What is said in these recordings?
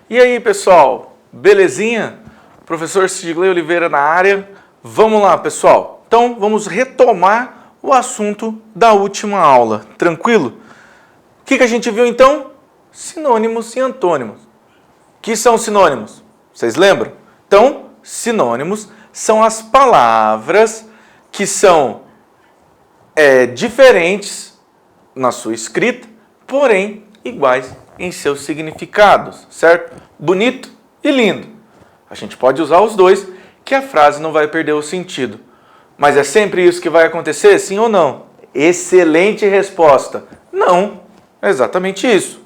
E aí, pessoal? Belezinha? Professor Sidley Oliveira na área. Vamos lá, pessoal. Então, vamos retomar o assunto da última aula. Tranquilo? O que a gente viu, então? Sinônimos e antônimos. O que são sinônimos? Vocês lembram? Então, sinônimos são as palavras que são diferentes na sua escrita, porém iguais em seus significados, certo? Bonito e lindo. A gente pode usar os dois, que a frase não vai perder o sentido. Mas é sempre isso que vai acontecer, sim ou não? Excelente resposta. Não, é exatamente isso.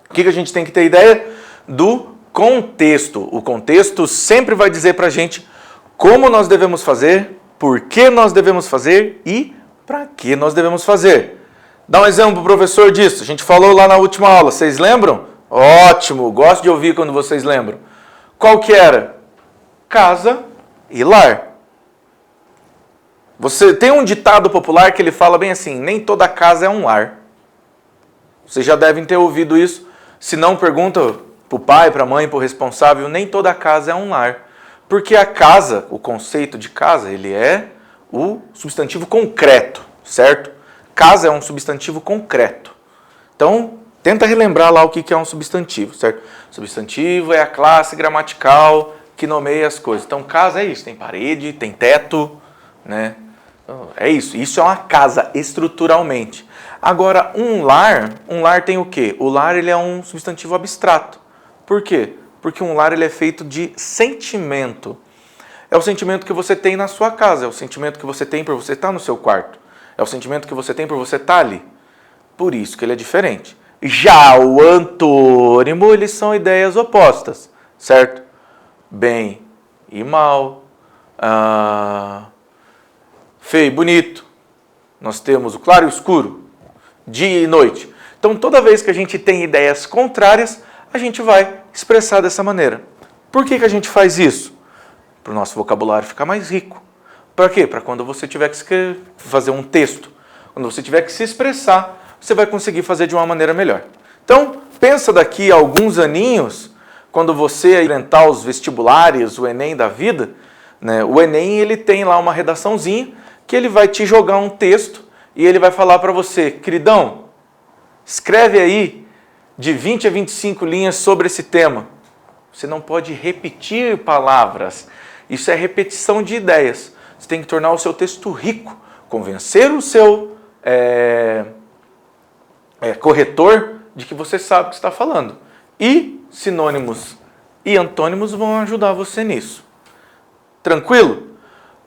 O que a gente tem que ter ideia? Do contexto. O contexto sempre vai dizer pra gente como nós devemos fazer, por que nós devemos fazer e para que nós devemos fazer. Dá um exemplo, professor, disso. A gente falou lá na última aula. Vocês lembram? Ótimo, gosto de ouvir quando vocês lembram. Qual que era? Casa e lar. Você tem um ditado popular que ele fala bem assim, nem toda casa é um lar. Vocês já devem ter ouvido isso. Se não, pergunta para o pai, para a mãe, para o responsável, nem toda casa é um lar. Porque a casa, o conceito de casa, ele é o substantivo concreto, certo? Casa é um substantivo concreto. Então, tenta relembrar lá o que é um substantivo, certo? Substantivo é a classe gramatical que nomeia as coisas. Então, casa é isso, tem parede, tem teto, né? É isso, isso é uma casa estruturalmente. Agora, um lar tem o quê? O lar ele é um substantivo abstrato. Por quê? Porque um lar ele é feito de sentimento. É o sentimento que você tem na sua casa, é o sentimento que você tem por você estar no seu quarto. É o sentimento que você tem por você estar ali. Por isso que ele é diferente. Já o antônimo, eles são ideias opostas, certo? Bem e mal, feio e bonito. Nós temos o claro e o escuro, dia e noite. Então, toda vez que a gente tem ideias contrárias, a gente vai expressar dessa maneira. Por que a gente faz isso? Para o nosso vocabulário ficar mais rico. Para quê? Para quando você tiver que fazer um texto, quando você tiver que se expressar, você vai conseguir fazer de uma maneira melhor. Então, pensa daqui a alguns aninhos, quando você enfrentar os vestibulares, o Enem da vida, né? O Enem ele tem lá uma redaçãozinha que ele vai te jogar um texto e ele vai falar para você, queridão, escreve aí de 20 a 25 linhas sobre esse tema. Você não pode repetir palavras. Isso é repetição de ideias. Você tem que tornar o seu texto rico, convencer o seu corretor de que você sabe o que está falando. E sinônimos e antônimos vão ajudar você nisso. Tranquilo?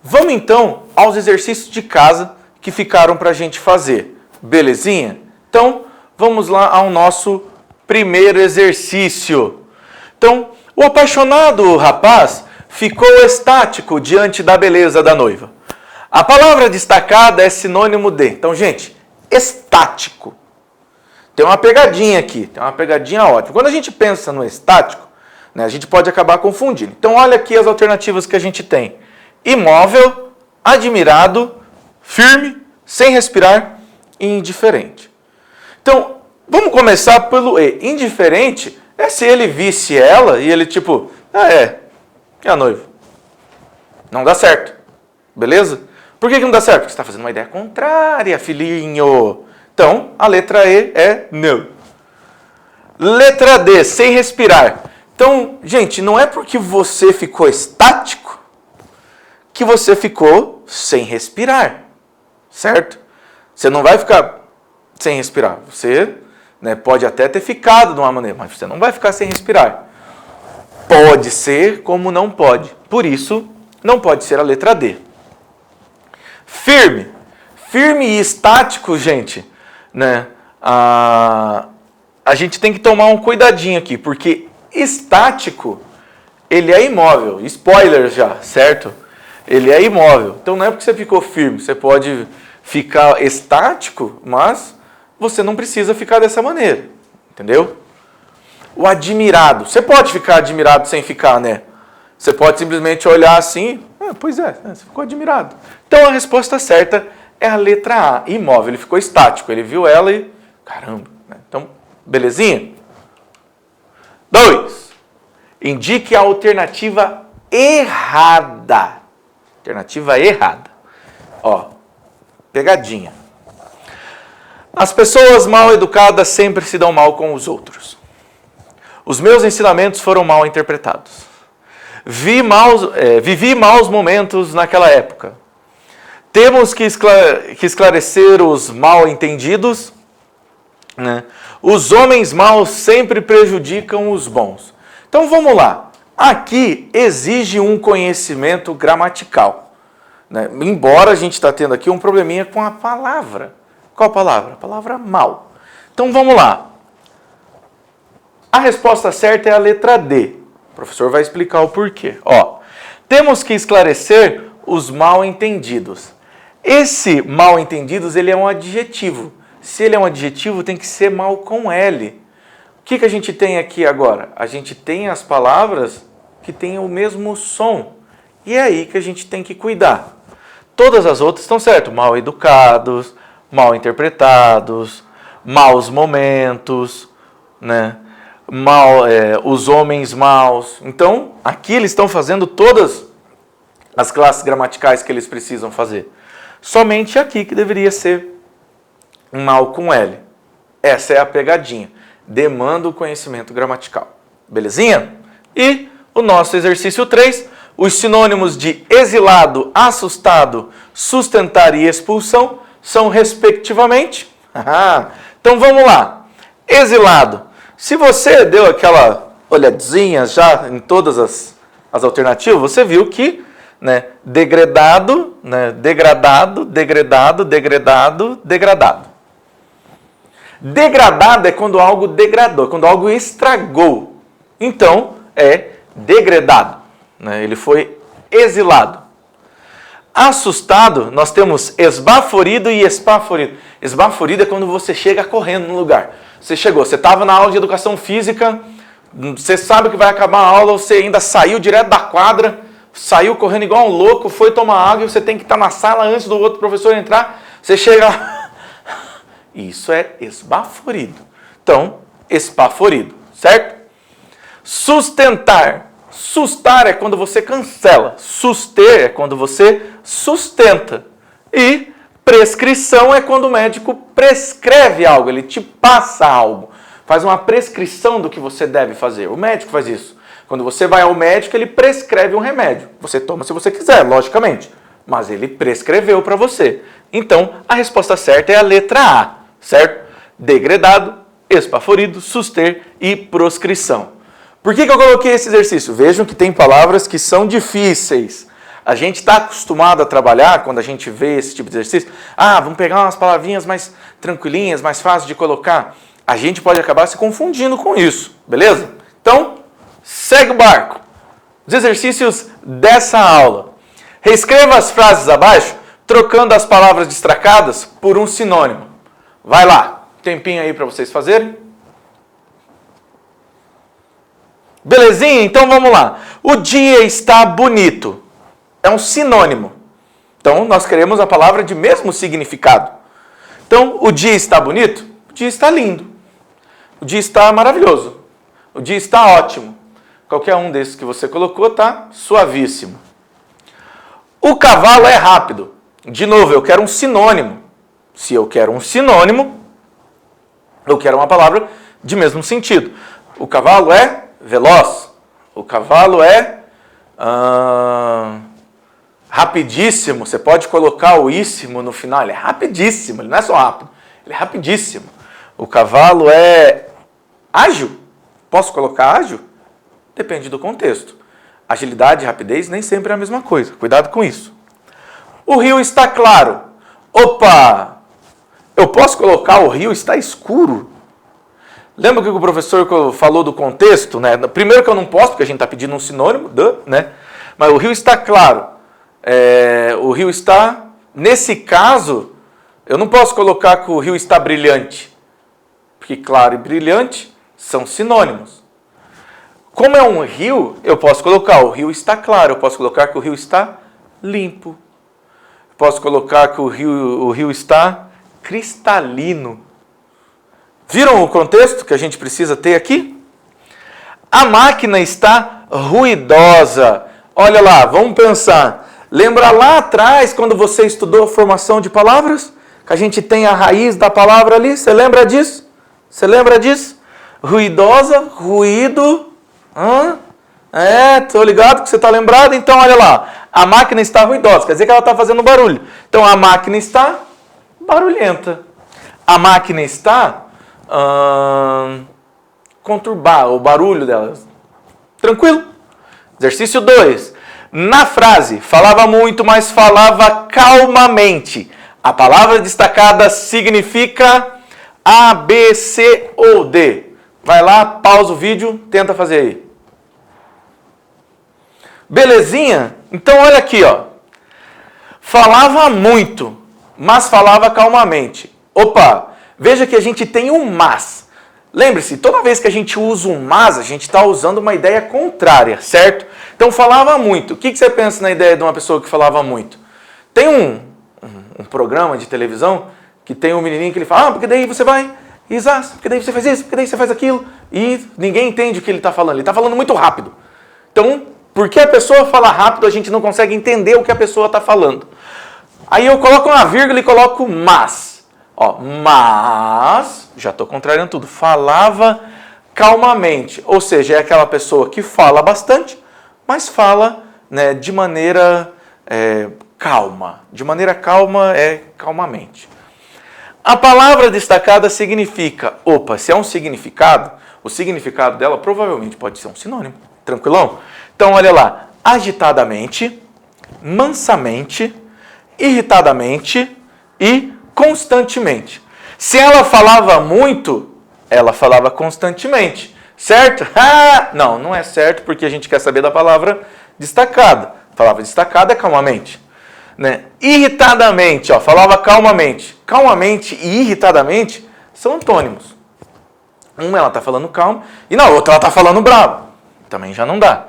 Vamos então aos exercícios de casa que ficaram para a gente fazer. Belezinha? Então, vamos lá ao nosso primeiro exercício. Então, o apaixonado rapaz ficou estático diante da beleza da noiva. A palavra destacada é sinônimo de. Então, gente, estático. Tem uma pegadinha aqui, tem uma pegadinha ótima. Quando a gente pensa no estático, né, a gente pode acabar confundindo. Então, olha aqui as alternativas que a gente tem. Imóvel, admirado, firme, sem respirar e indiferente. Então, vamos começar pelo E. Indiferente é se ele visse ela e ele tipo, é a noiva. Não dá certo. Beleza? Por que não dá certo? Porque você está fazendo uma ideia contrária, filhinho. Então, a letra E é não. Letra D, sem respirar. Então, gente, não é porque você ficou estático que você ficou sem respirar. Certo? Você não vai ficar sem respirar. Você pode até ter ficado de uma maneira, mas você não vai ficar sem respirar. Pode ser como não pode. Por isso, não pode ser a letra D. Firme. Firme e estático, gente, né? A gente tem que tomar um cuidadinho aqui, porque estático, ele é imóvel. Spoiler já, certo? Ele é imóvel. Então não é porque você ficou firme, você pode ficar estático, mas você não precisa ficar dessa maneira, entendeu? O admirado. Você pode ficar admirado sem ficar, né? Você pode simplesmente olhar assim, pois é, você ficou admirado. Então a resposta certa é a letra A, imóvel. Ele ficou estático, ele viu ela e, caramba. Né? Então, belezinha? 2. Indique a alternativa errada. Alternativa errada. Ó, pegadinha. As pessoas mal educadas sempre se dão mal com os outros. Os meus ensinamentos foram mal interpretados. Vivi maus momentos naquela época. Temos que esclarecer os mal entendidos, né? Os homens maus sempre prejudicam os bons. Então vamos lá. Aqui exige um conhecimento gramatical, né? Embora a gente está tendo aqui um probleminha com a palavra. Qual palavra? A palavra mal. Então vamos lá. A resposta certa é a letra D. O professor vai explicar o porquê. Ó, temos que esclarecer os mal entendidos. Esse mal entendidos, ele é um adjetivo. Se ele é um adjetivo, tem que ser mal com L. O que a gente tem aqui agora? A gente tem as palavras que têm o mesmo som. E é aí que a gente tem que cuidar. Todas as outras estão certo. Mal educados, mal interpretados, maus momentos, né? Os homens maus. Então, aqui eles estão fazendo todas as classes gramaticais que eles precisam fazer. Somente aqui que deveria ser um mal com L. Essa é a pegadinha. Demanda o conhecimento gramatical. Belezinha? E o nosso exercício 3, os sinônimos de exilado, assustado, sustentar e expulsão são respectivamente. Então vamos lá. Exilado. Se você deu aquela olhadinha já em todas as alternativas, você viu que, né, degradado, né, degradado, degradado, degradado, degradado. Degradado é quando algo degradou, quando algo estragou. Então, é degradado, né? Ele foi exilado. Assustado, nós temos esbaforido e espaforido. Esbaforido é quando você chega correndo no lugar. Você chegou, você estava na aula de educação física, você sabe que vai acabar a aula, você ainda saiu direto da quadra, saiu correndo igual um louco, foi tomar água e você tem que estar na sala antes do outro professor entrar. Você chega lá. Isso é esbaforido. Então, espaforido, certo? Sustentar. Sustar é quando você cancela. Suster é quando você sustenta. E prescrição é quando o médico prescreve algo, ele te passa algo. Faz uma prescrição do que você deve fazer. O médico faz isso. Quando você vai ao médico, ele prescreve um remédio. Você toma se você quiser, logicamente. Mas ele prescreveu para você. Então, a resposta certa é a letra A, certo? Degradado, espaforido, suster e proscrição. Por que eu coloquei esse exercício? Vejam que tem palavras que são difíceis. A gente está acostumado a trabalhar, quando a gente vê esse tipo de exercício, vamos pegar umas palavrinhas mais tranquilinhas, mais fáceis de colocar. A gente pode acabar se confundindo com isso, beleza? Então, segue o barco. Os exercícios dessa aula. Reescreva as frases abaixo, trocando as palavras destacadas por um sinônimo. Vai lá, tempinho aí para vocês fazerem. Belezinha? Então vamos lá. O dia está bonito. É um sinônimo. Então, nós queremos a palavra de mesmo significado. Então, o dia está bonito? O dia está lindo. O dia está maravilhoso. O dia está ótimo. Qualquer um desses que você colocou está suavíssimo. O cavalo é rápido. De novo, eu quero um sinônimo. Se eu quero um sinônimo, eu quero uma palavra de mesmo sentido. O cavalo é veloz. O cavalo é rapidíssimo. Você pode colocar o íssimo no final. Ele é rapidíssimo. Ele não é só rápido. Ele é rapidíssimo. O cavalo é ágil. Posso colocar ágil? Depende do contexto. Agilidade e rapidez nem sempre é a mesma coisa. Cuidado com isso. O rio está claro. Opa! Eu posso colocar o rio está escuro? Lembra que o professor falou do contexto, né? Primeiro que eu não posso, porque a gente está pedindo um sinônimo, né? Mas o rio está claro. O rio está... Nesse caso, eu não posso colocar que o rio está brilhante. Porque claro e brilhante são sinônimos. Como é um rio, eu posso colocar o rio está claro. Eu posso colocar que o rio está limpo. Eu posso colocar que o rio está cristalino. Viram o contexto que a gente precisa ter aqui? A máquina está ruidosa. Olha lá, vamos pensar. Lembra lá atrás, quando você estudou a formação de palavras? Que a gente tem a raiz da palavra ali? Você lembra disso? Você lembra disso? Ruidosa, ruído. Tô ligado que você está lembrado? Então, olha lá. A máquina está ruidosa, quer dizer que ela está fazendo barulho. Então, a máquina está barulhenta. A máquina está conturbada, o barulho dela. Tranquilo? Exercício 2. Na frase, falava muito, mas falava calmamente. A palavra destacada significa A, B, C ou D. Vai lá, pausa o vídeo, tenta fazer aí. Belezinha? Então olha aqui, ó. Falava muito, mas falava calmamente. Opa, veja que a gente tem um mas. Lembre-se, toda vez que a gente usa um mas, a gente está usando uma ideia contrária, certo? Então falava muito. O que você pensa na ideia de uma pessoa que falava muito? Tem um programa de televisão que tem um menininho que ele fala, porque daí você vai, porque daí você faz isso, porque daí você faz aquilo, e ninguém entende o que ele está falando. Ele está falando muito rápido. Então, porque a pessoa fala rápido, a gente não consegue entender o que a pessoa está falando. Aí eu coloco uma vírgula e coloco mas. Ó, mas, já estou contrariando tudo, falava calmamente. Ou seja, é aquela pessoa que fala bastante, mas fala, né, de maneira calma. De maneira calma é calmamente. A palavra destacada significa, se é um significado, o significado dela provavelmente pode ser um sinônimo. Tranquilão? Então, olha lá. Agitadamente, mansamente, irritadamente e constantemente. Se ela falava muito, ela falava constantemente. Certo? Não é certo, porque a gente quer saber da palavra destacada. A palavra destacada é calmamente. Né? Irritadamente, falava calmamente. Calmamente e irritadamente são antônimos. Uma ela está falando calma e na outra ela está falando bravo. Também já não dá.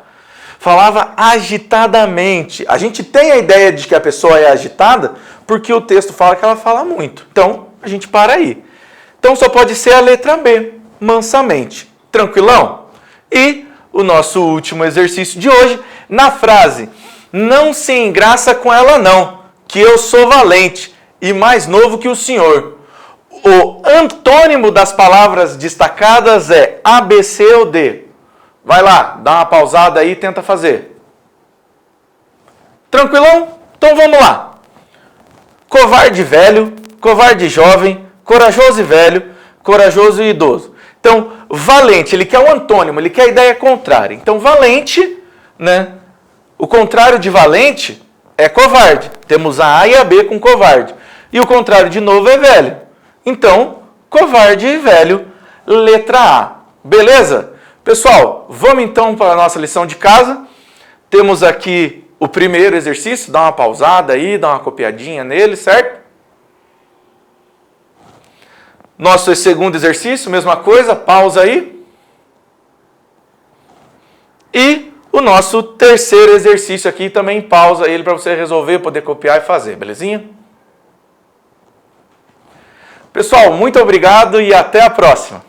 Falava agitadamente. A gente tem a ideia de que a pessoa é agitada porque o texto fala que ela fala muito. Então, a gente para aí. Então, só pode ser a letra B, mansamente. Tranquilão? E o nosso último exercício de hoje, na frase, não se engraça com ela não, que eu sou valente e mais novo que o senhor. O antônimo das palavras destacadas é A, B, C ou D. Vai lá, dá uma pausada aí e tenta fazer. Tranquilão? Então vamos lá. Covarde velho, covarde jovem, corajoso e velho, corajoso e idoso. Então, valente, ele quer o antônimo, ele quer a ideia contrária. Então, valente, né? O contrário de valente é covarde. Temos a A e a B com covarde. E o contrário de novo é velho. Então, covarde e velho, letra A. Beleza? Pessoal, vamos então para a nossa lição de casa. Temos aqui o primeiro exercício, dá uma pausada aí, dá uma copiadinha nele, certo? Nosso segundo exercício, mesma coisa, pausa aí. E o nosso terceiro exercício aqui também pausa ele para você resolver, poder copiar e fazer, belezinha? Pessoal, muito obrigado e até a próxima.